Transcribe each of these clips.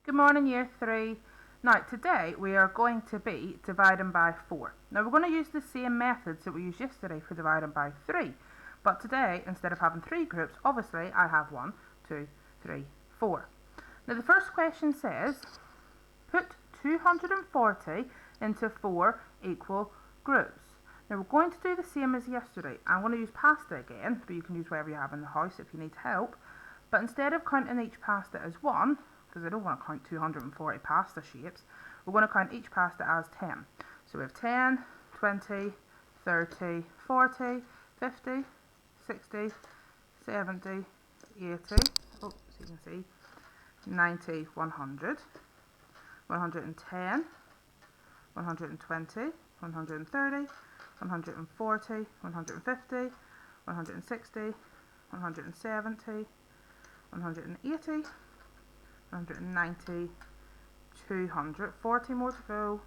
Good morning, Year 3. Now, today we are going to be dividing by 4. Now, we're going to use the same methods that we used yesterday for dividing by 3. But today, instead of having 3 groups, obviously I have 1, 2, 3, 4. Now, the first question says, put 240 into 4 equal groups. Now, we're going to do the same as yesterday. I'm going to use pasta again, but you can use whatever you have in the house if you need help. But instead of counting each pasta as 1, because I don't want to count 240 pasta shapes, we're going to count each pasta as 10. So we have 10, 20, 30, 40, 50, 60, 70, 80, so you can see, 90, 100, 110, 120, 130, 140, 150, 160, 170, 180, 190, 200, 40 more to go,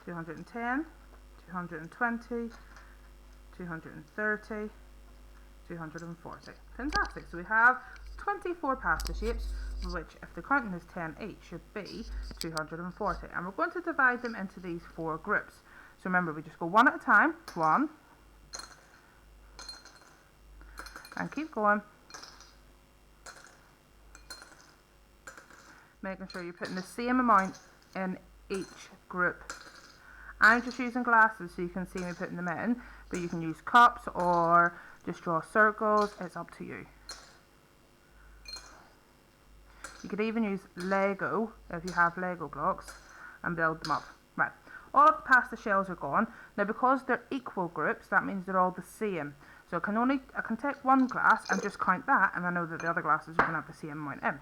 210, 220, 230, 240. Fantastic. So we have 24 pasta shapes, which if the counting is 10 each should be 240. And we're going to divide them into these 4 groups. So remember, we just go one at a time. 1. And keep going. Making sure you're putting the same amount in each group. I'm just using glasses so you can see me putting them in, but you can use cups or just draw circles, it's up to you. You could even use Lego if you have Lego blocks and build them up. Right, all of the pasta shells are gone. Now because they're equal groups, that means they're all the same. So I can take one glass and just count that, and I know that the other glasses are going to have the same amount in.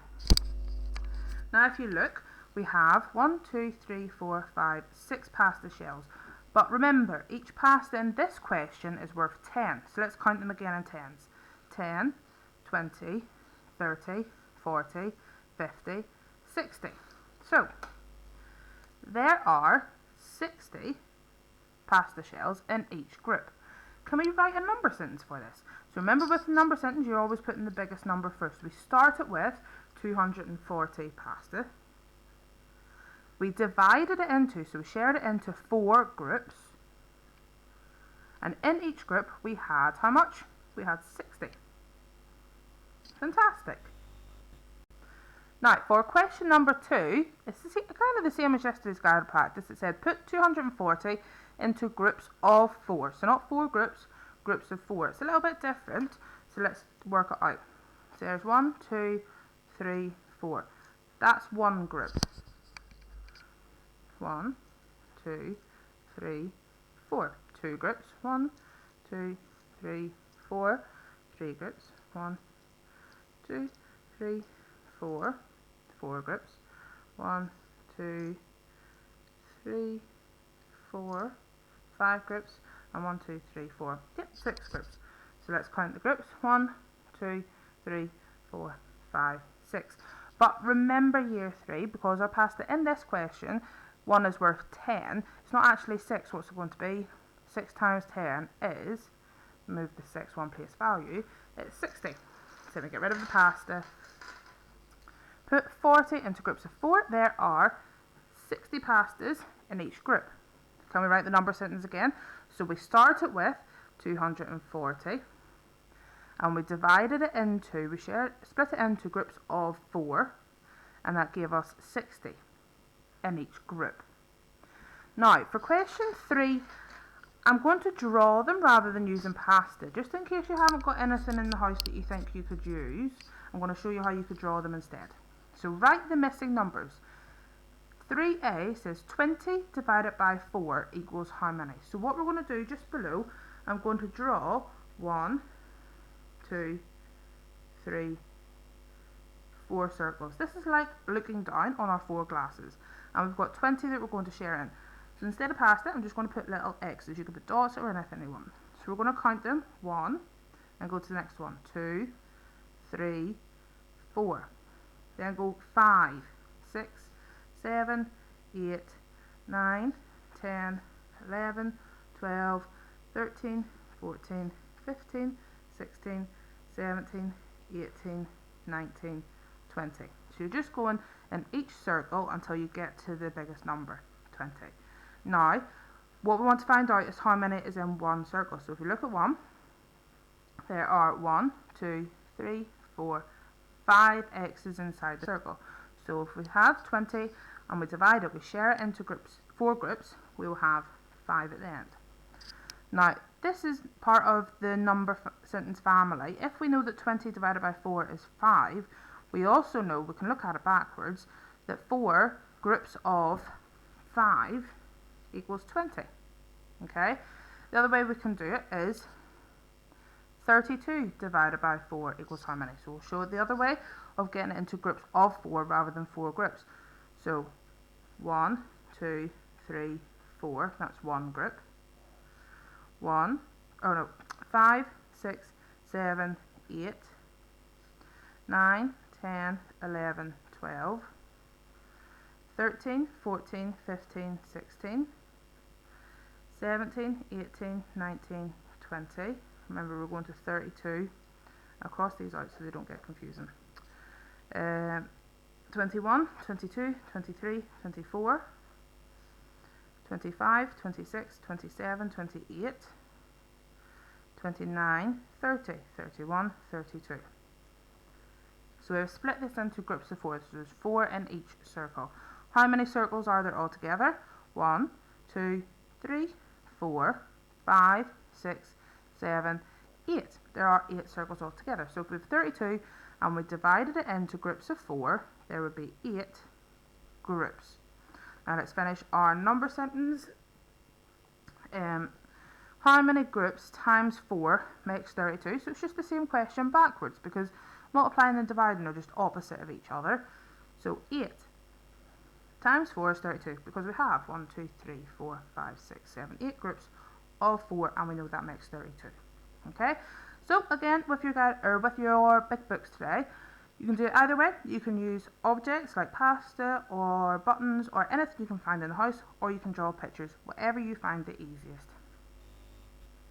Now if you look, we have 1, 2, 3, 4, 5, 6 pasta shells. But remember, each pasta in this question is worth 10. So let's count them again in tens. 10, 20, 30, 40, 50, 60. So there are 60 pasta shells in each group. Can we write a number sentence for this? So remember, with the number sentence, you're always putting the biggest number first. We start it with 240 pasta. We divided it into, so we shared it into 4 groups. And in each group we had how much? We had 60. Fantastic. Now for question number 2, it's kind of the same as yesterday's guided practice. It said put 240 into groups of 4. So not 4 groups, groups of 4. It's a little bit different, so let's work it out. So there's 1, 2, 3, 4. That's one group. 1, 2, 3, 4. 2 groups. 1, 2, 3, 4. 3 groups. 1, 2, 3, 4. 4 groups. 1, 2, 3, 4. 5 groups. And 1, 2, 3, 4. Yep, 6 groups. So let's count the groups. 1, 2, 3, 4, 5, 6. But remember Year 3, because our pasta in this question, 1 is worth 10. It's not actually 6. What's it going to be? 6 times 10 is, move the 6 one place value, it's 60. So we get rid of the pasta. Put 40 into groups of 4. There are 60 pastas in each group. Can we write the number sentence again? So we started with 240. And we divided it into, split it into groups of 4, and that gave us 60 in each group. Now, for question 3, I'm going to draw them rather than using pasta, just in case you haven't got anything in the house that you think you could use. I'm going to show you how you could draw them instead. So write the missing numbers. 3a says 20 divided by 4 equals how many? So what we're going to do just below, I'm going to draw 1, 2, 3, 4 circles. This is like looking down on our 4 glasses, and we've got 20 that we're going to share in. So instead of pasta, I'm just going to put little X's. You can put dots or anything you want. So we're going to count them. 1, and go to the next one. 2, 3, 4. Then go 5, 6, 7, 8, 9, 10, 11, 12, 13, 14, 15, 16, 17, 18, 19, 20. So you're just going in each circle until you get to the biggest number, 20. Now, what we want to find out is how many is in one circle. So if you look at 1, there are 1, 2, 3, 4, 5 x's inside the circle. So if we have 20 and we divide it, we share it into groups, 4 groups, we will have 5 at the end. Now, this is part of the number sentence family. If we know that 20 divided by 4 is 5, we also know, we can look at it backwards, that 4 groups of 5 equals 20. Okay? The other way we can do it is 32 divided by 4 equals how many? So we'll show it the other way of getting it into groups of 4 rather than 4 groups. So 1, 2, 3, 4, that's one group. 5, 6, 7, 8, 9, 10, 11, 12, 13, 14, 15, 16, 17, 18, 19, 20. Remember, we're going to 32 across these out so they don't get confusing. 21, 22, 23, 24, 25, 26, 27, 28, 29, 30, 31, 32. So we've split this into groups of 4, so there's 4 in each circle. How many circles are there altogether? 1, 2, 3, 4, 5, 6, 7, 8. There are 8 circles altogether. So if we have 32 and we divided it into groups of 4, there would be 8 groups. Now let's finish our number sentence. How many groups times 4 makes 32? So it's just the same question backwards, because multiplying and dividing are just opposite of each other. So 8 times 4 is 32, because we have 1, 2, 3, 4, 5, 6, 7, 8 groups of 4, and we know that makes 32. Okay, so again, with your guide or with your big books today, you can do it either way. You can use objects like pasta or buttons or anything you can find in the house, or you can draw pictures, whatever you find the easiest.